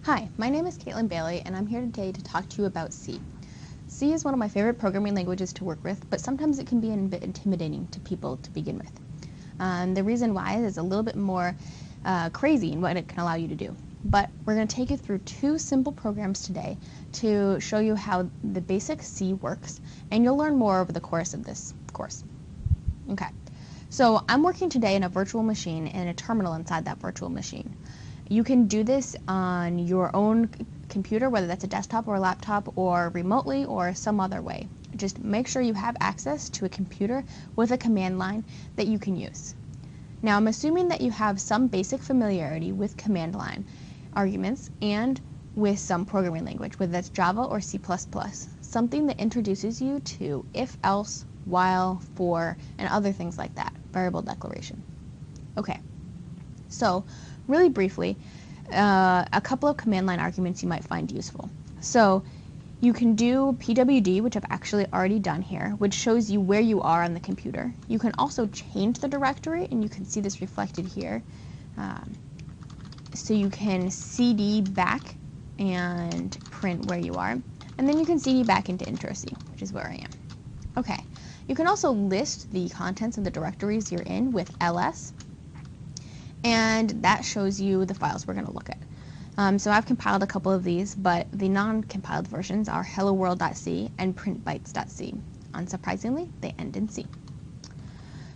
Hi, my name is Caitlin Bailey, and I'm here today to talk to you about C. C is one of my favorite programming languages to work with, but sometimes it can be a bit intimidating to people to begin with. The reason why is it's a little bit more crazy in what it can allow you to do. But we're going to take you through two simple programs today to show you how the basic C works, and you'll learn more over the course of this course. Okay, so I'm working today in a virtual machine and a terminal inside that virtual machine. You can do this on your own computer, whether that's a desktop or a laptop, or remotely, or some other way. Just make sure you have access to a computer with a command line that you can use. Now, I'm assuming that you have some basic familiarity with command line arguments and with some programming language, whether that's Java or C++, something that introduces you to if, else, while, for, and other things like that, variable declaration. Okay, so really briefly, a couple of command line arguments you might find useful. So you can do pwd, which I've actually already done here, which shows you where you are on the computer. You can also change the directory, and you can see this reflected here. So you can cd back and print where you are, and then you can cd back into intro C, which is where I am. Okay, you can also list the contents of the directories you're in with ls, and that shows you the files we're going to look at. So I've compiled a couple of these, but the non-compiled versions are helloworld.c and printbytes.c. Unsurprisingly, they end in C.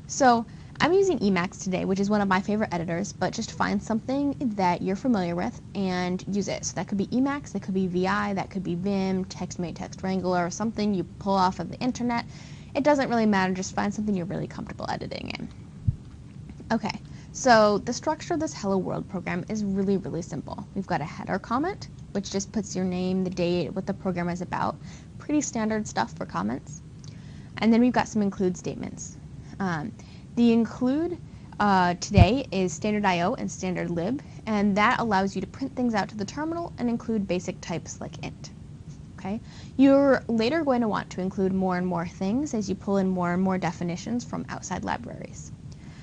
So I'm using Emacs today, which is one of my favorite editors, but just find something that you're familiar with and use it. So that could be Emacs, that could be VI, that could be Vim, TextMate, TextWrangler, or something you pull off of the internet. It doesn't really matter, just find something you're really comfortable editing in. Okay. So the structure of this Hello World program is really, really simple. We've got a header comment, which just puts your name, the date, what the program is about. Pretty standard stuff for comments. And then we've got some include statements. The include today is standard IO and standard lib, and that allows you to print things out to the terminal and include basic types like int. Okay? You're later going to want to include more and more things as you pull in more and more definitions from outside libraries.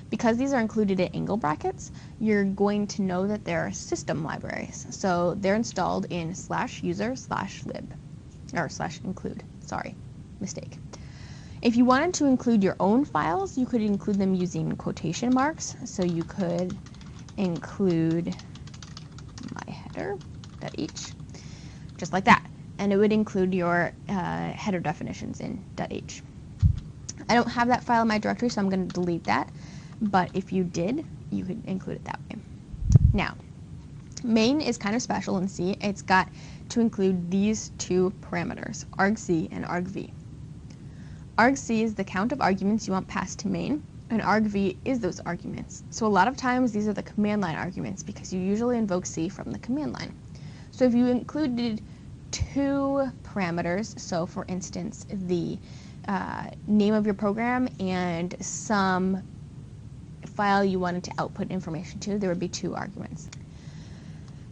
Because these are included in angle brackets, you're going to know that they're system libraries. So they're installed in /user/lib, or /include, sorry, mistake. If you wanted to include your own files, you could include them using quotation marks. So you could include my header.h, just like that. And it would include your header definitions in .h. I don't have that file in my directory, so I'm going to delete that. But if you did, you could include it that way. Now, main is kind of special in C. It's got to include these two parameters, argc and argv. Argc is the count of arguments you want passed to main, and argv is those arguments. So a lot of times these are the command line arguments because you usually invoke C from the command line. So if you included two parameters, so for instance the name of your program and some file you wanted to output information to, there would be two arguments.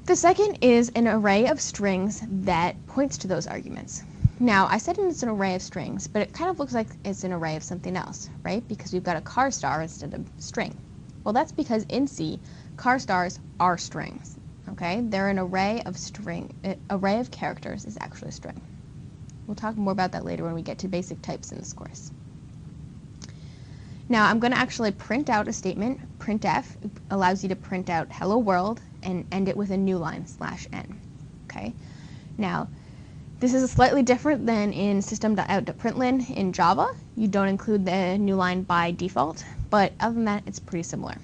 The second is an array of strings that points to those arguments. Now, I said it's an array of strings, but it kind of looks like it's an array of something else, right? Because we've got a char star instead of string. Well, that's because in C, char stars are strings, okay? They're an array of characters is actually a string. We'll talk more about that later when we get to basic types in this course. Now, I'm going to actually print out a statement. Printf allows you to print out hello world and end it with a new line /n. Okay? Now, this is slightly different than in system.out.println in Java. You don't include the new line by default, but other than that, it's pretty similar.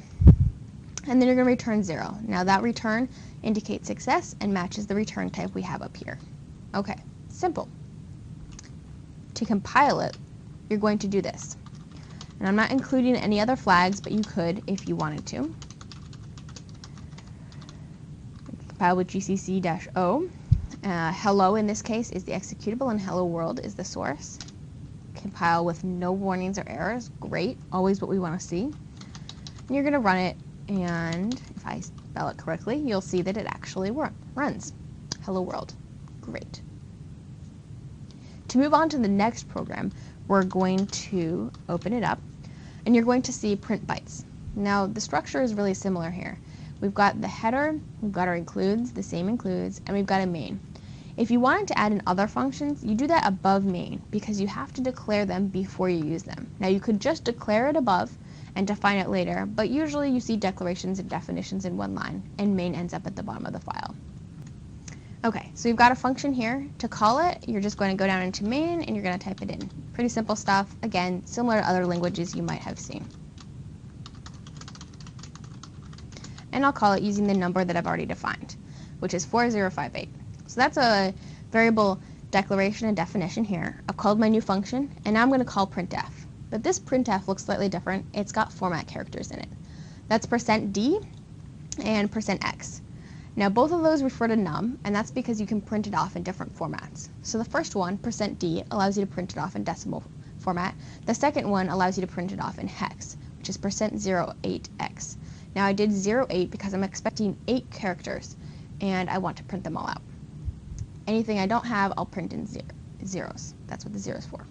And then you're going to return 0. Now, that return indicates success and matches the return type we have up here. Okay, simple. To compile it, you're going to do this. And I'm not including any other flags, but you could if you wanted to. Compile with gcc-o. Hello, in this case, is the executable, and hello world is the source. Compile with no warnings or errors. Great. Always what we want to see. And you're going to run it, and if I spell it correctly, you'll see that it actually runs. Hello world. Great. To move on to the next program, we're going to open it up, and you're going to see print bytes. Now, the structure is really similar here. we've got the header, we've got our includes, the same includes, and we've got a main. If you wanted to add in other functions, you do that above main because you have to declare them before you use them. Now you could just declare it above and define it later, but usually you see declarations and definitions in one line, and main ends up at the bottom of the file. Okay, so we've got a function here. To call it, you're just going to go down into main and you're going to type it in. Pretty simple stuff. Again, similar to other languages you might have seen. And I'll call it using the number that I've already defined, which is 4058. So that's a variable declaration and definition here. I've called my new function, and now I'm going to call printf. But this printf looks slightly different. It's got format characters in it. That's %d and %x. Now both of those refer to num, and that's because you can print it off in different formats. So the first one, %d, allows you to print it off in decimal format. The second one allows you to print it off in hex, which is %08x. Now I did 08 because I'm expecting 8 characters, and I want to print them all out. Anything I don't have, I'll print in zeros. That's what the zero is for.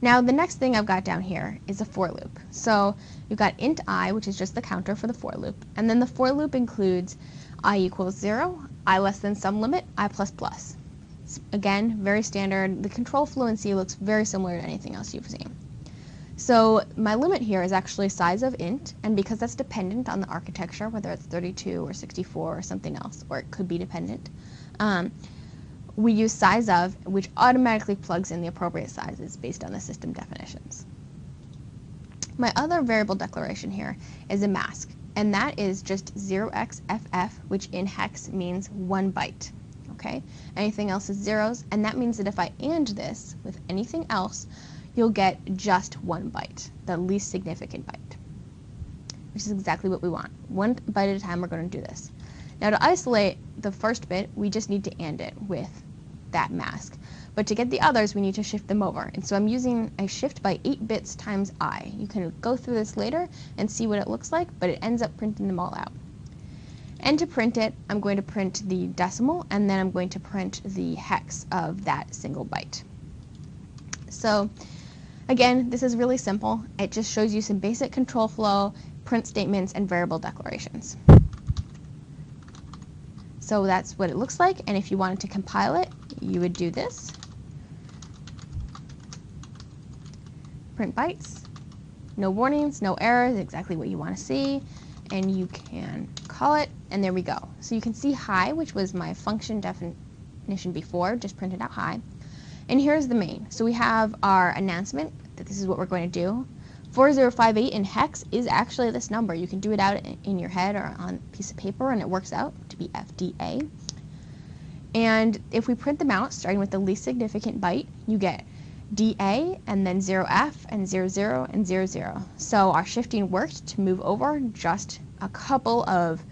Now the next thing I've got down here is a for loop. So you've got int I, which is just the counter for the for loop, and then the for loop includes I equals 0, I less than some limit, I plus plus. Again, very standard. The control fluency looks very similar to anything else you've seen. So my limit here is actually size of int, and because that's dependent on the architecture, whether it's 32 or 64 or something else, or it could be dependent, we use size of, which automatically plugs in the appropriate sizes based on the system definitions. My other variable declaration here is a mask, and that is just 0xff, which in hex means 1 byte. Okay? Anything else is zeros, and that means that if I AND this with anything else, you'll get just 1 byte, the least significant byte, which is exactly what we want. 1 byte at a time, we're going to do this. Now to isolate the first bit, we just need to AND it with that mask. But to get the others, we need to shift them over. And so I'm using a shift by 8 bits times I. You can go through this later and see what it looks like, but it ends up printing them all out. And to print it, I'm going to print the decimal, and then I'm going to print the hex of that single byte. So again, this is really simple. It just shows you some basic control flow, print statements, and variable declarations. So that's what it looks like, and if you wanted to compile it, you would do this. Print bytes, no warnings, no errors, exactly what you want to see, and you can call it, and there we go. So you can see hi, which was my function definition before, just printed out hi. And here's the main. So we have our announcement that this is what we're going to do. 4058 in hex is actually this number. You can do it out in your head or on a piece of paper, and it works out to be FDA. And if we print them out, starting with the least significant byte, you get DA and then 0F and 00 and 00. So our shifting worked to move over just a couple of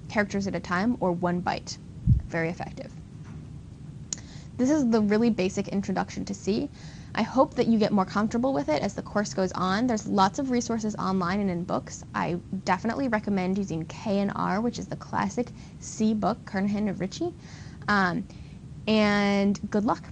characters at a time, or 1 byte. Very effective. This is the really basic introduction to C. I hope that you get more comfortable with it as the course goes on. There's lots of resources online and in books. I definitely recommend using K&R, which is the classic C book, Kernighan of Ritchie. And good luck.